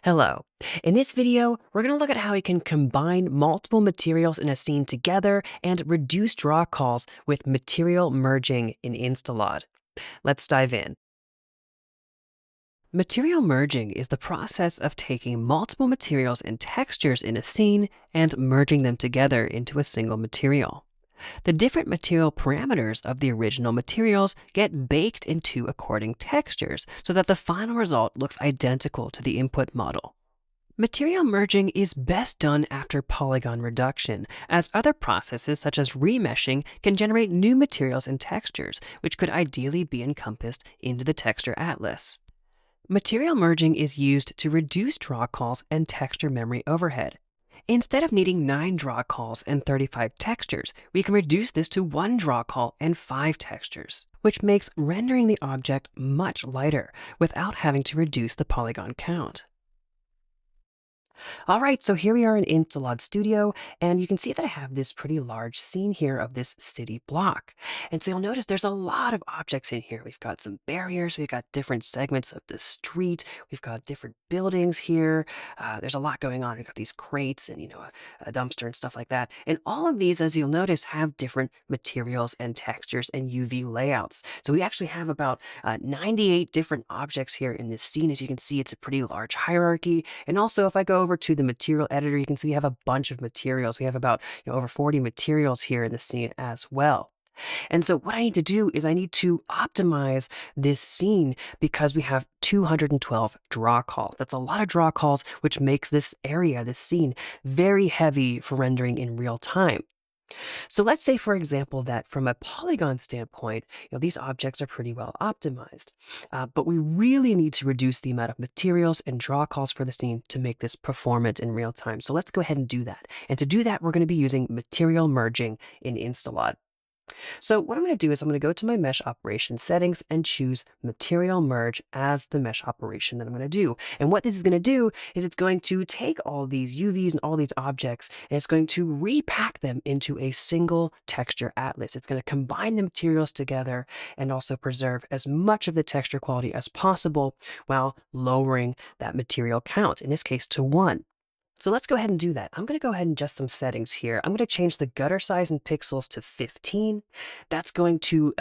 Hello. In this video, we're going to look at how we can combine multiple materials in a scene together and reduce draw calls with material merging in InstaLOD. Let's dive in. Material merging is the process of taking multiple materials and textures in a scene and merging them together into a single material. The different material parameters of the original materials get baked into according textures so that the final result looks identical to the input model. Material merging is best done after polygon reduction, as other processes such as remeshing can generate new materials and textures, which could ideally be encompassed into the texture atlas. Material merging is used to reduce draw calls and texture memory overhead. Instead of needing 9 draw calls and 35 textures, we can reduce this to 1 draw call and 5 textures, which makes rendering the object much lighter without having to reduce the polygon count. All right, so here we are in InstaLOD Studio, and you can see that I have this pretty large scene here of this city block. And so you'll notice there's a lot of objects in here. We've got some barriers, we've got different segments of the street, we've got different buildings here. There's a lot going on. We've got these crates and, a dumpster and stuff like that. And all of these, as you'll notice, have different materials and textures and UV layouts. So we actually have about 98 different objects here in this scene. As you can see, it's a pretty large hierarchy. And also, if I go over to the material editor, you can see we have a bunch of materials. We have about over 40 materials here in the scene as well. And so what I need to do is I need to optimize this scene because we have 212 draw calls. That's a lot of draw calls, which makes this area, this scene, very heavy for rendering in real time. So let's say, for example, that from a polygon standpoint, these objects are pretty well optimized. But we really need to reduce the amount of materials and draw calls for the scene to make this performant in real time. So let's go ahead and do that. And to do that, we're going to be using material merging in InstaLOD. So what I'm going to do is I'm going to go to my mesh operation settings and choose material merge as the mesh operation that I'm going to do. And what this is going to do is it's going to take all these UVs and all these objects and it's going to repack them into a single texture atlas. It's going to combine the materials together and also preserve as much of the texture quality as possible while lowering that material count, in this case to 1. So let's go ahead and do that. I'm going to go ahead and adjust some settings here. I'm going to change the gutter size in pixels to 15. That's going to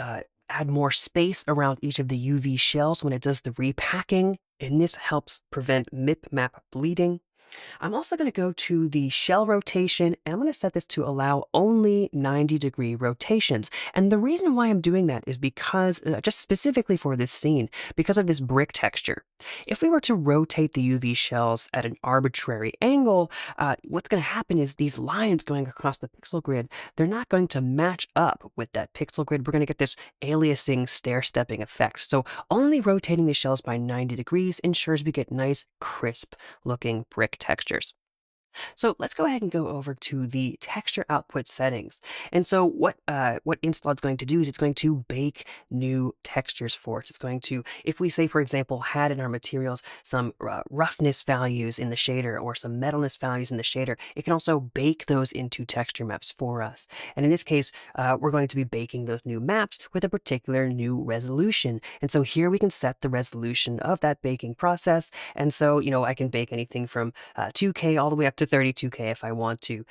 add more space around each of the UV shells when it does the repacking. And this helps prevent MIP map bleeding. I'm also going to go to the shell rotation and I'm going to set this to allow only 90-degree rotations. And the reason why I'm doing that is because, just specifically for this scene, because of this brick texture. If we were to rotate the UV shells at an arbitrary angle, what's going to happen is these lines going across the pixel grid, they're not going to match up with that pixel grid. We're going to get this aliasing stair-stepping effect. So only rotating the shells by 90 degrees ensures we get nice, crisp looking brick textures. So let's go ahead and go over to the texture output settings. And so what InstaLOD is going to do is it's going to bake new textures for us. It's going to, if we say, for example, had in our materials some roughness values in the shader or some metalness values in the shader, it can also bake those into texture maps for us. And in this case, we're going to be baking those new maps with a particular new resolution. And so here we can set the resolution of that baking process. And so, I can bake anything from 2K all the way up to 32K if I want to.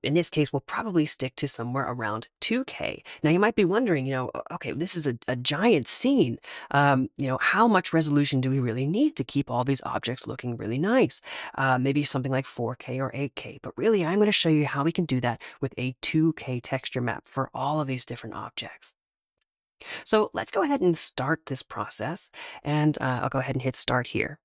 In this case, we'll probably stick to somewhere around 2K. Now, you might be wondering, okay, this is a giant scene. How much resolution do we really need to keep all these objects looking really nice? Maybe something like 4K or 8K. But really, I'm going to show you how we can do that with a 2K texture map for all of these different objects. So let's go ahead and start this process. And I'll go ahead and hit start here.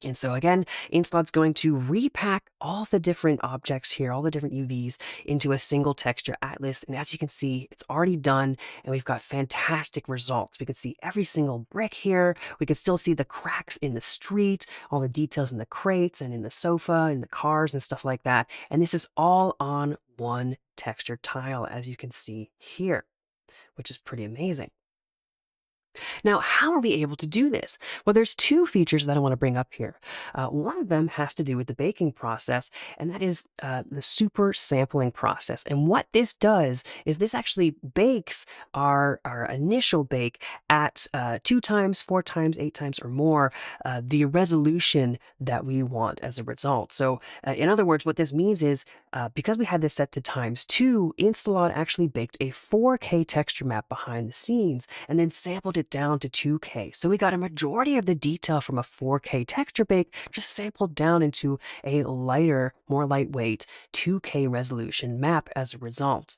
And so again, InstaLOD's going to repack all the different objects here, all the different UVs into a single texture atlas. And as you can see, it's already done and we've got fantastic results. We can see every single brick here. We can still see the cracks in the street, all the details in the crates and in the sofa and the cars and stuff like that. And this is all on one texture tile, as you can see here, which is pretty amazing. Now, how are we able to do this? Well, there's two features that I want to bring up here. One of them has to do with the baking process, and that is the super sampling process. And what this does is this actually bakes our initial bake at 2 times, 4 times, 8 times, or more the resolution that we want as a result. So, in other words, what this means is because we had this set to times 2, InstaLOD actually baked a 4K texture map behind the scenes and then sampled it down to 2K. So we got a majority of the detail from a 4K texture bake just sampled down into a lighter, more lightweight 2K resolution map as a result.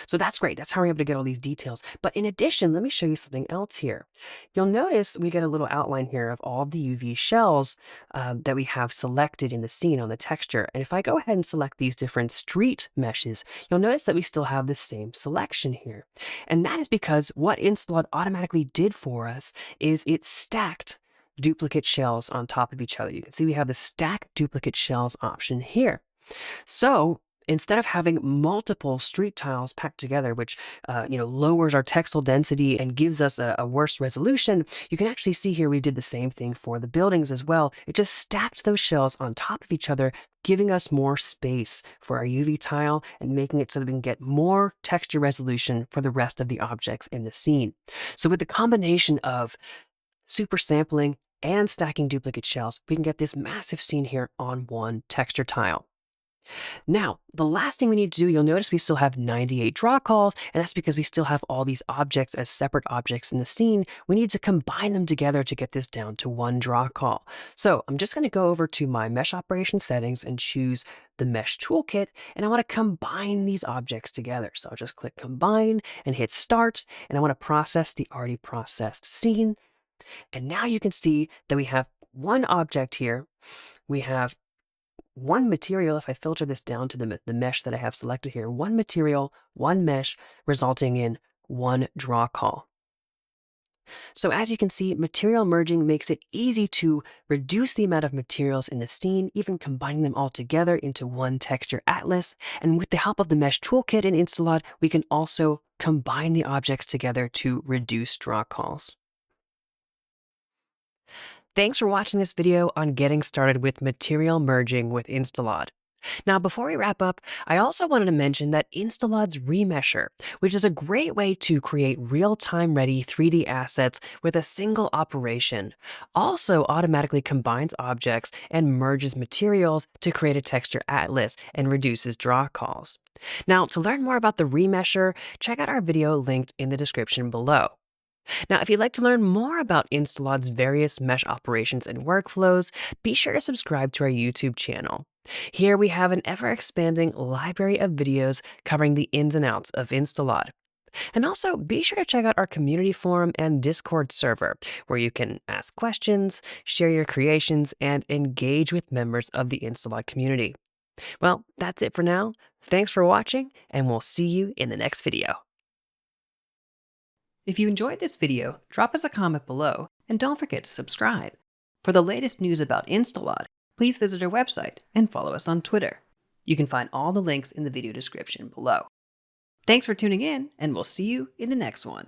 So that's great. That's how we're able to get all these details. But in addition, let me show you something else here. You'll notice we get a little outline here of all the UV shells that we have selected in the scene on the texture. And if I go ahead and select these different street meshes, you'll notice that we still have the same selection here. And that is because what InstaLOD automatically did for us is it stacked duplicate shells on top of each other. You can see we have the stack duplicate shells option here. So instead of having multiple street tiles packed together, which lowers our textile density and gives us a worse resolution, you can actually see here we did the same thing for the buildings as well. It just stacked those shells on top of each other, giving us more space for our UV tile and making it so that we can get more texture resolution for the rest of the objects in the scene. So with the combination of super sampling and stacking duplicate shells, we can get this massive scene here on one texture tile. Now, the last thing we need to do, you'll notice we still have 98 draw calls, and that's because we still have all these objects as separate objects in the scene. We need to combine them together to get this down to one draw call. So I'm just going to go over to my mesh operation settings and choose the mesh toolkit, and I want to combine these objects together. So I'll just click combine and hit start, and I want to process the already processed scene. And now you can see that we have one object here. We have one material. If I filter this down to the mesh that I have selected here, one material, one mesh, resulting in one draw call. So as you can see, material merging makes it easy to reduce the amount of materials in the scene, even combining them all together into one texture atlas. And with the help of the mesh toolkit in InstaLOD, we can also combine the objects together to reduce draw calls. Thanks for watching this video on getting started with material merging with InstaLOD. Now, before we wrap up, I also wanted to mention that InstaLOD's Remesher, which is a great way to create real-time ready 3D assets with a single operation, also automatically combines objects and merges materials to create a texture atlas and reduces draw calls. Now, to learn more about the Remesher, check out our video linked in the description below. Now, if you'd like to learn more about InstaLOD's various mesh operations and workflows, be sure to subscribe to our YouTube channel. Here we have an ever-expanding library of videos covering the ins and outs of InstaLOD. And also, be sure to check out our community forum and Discord server, where you can ask questions, share your creations, and engage with members of the InstaLOD community. Well, that's it for now. Thanks for watching, and we'll see you in the next video. If you enjoyed this video, drop us a comment below, and don't forget to subscribe. For the latest news about InstaLOD, please visit our website and follow us on Twitter. You can find all the links in the video description below. Thanks for tuning in, and we'll see you in the next one.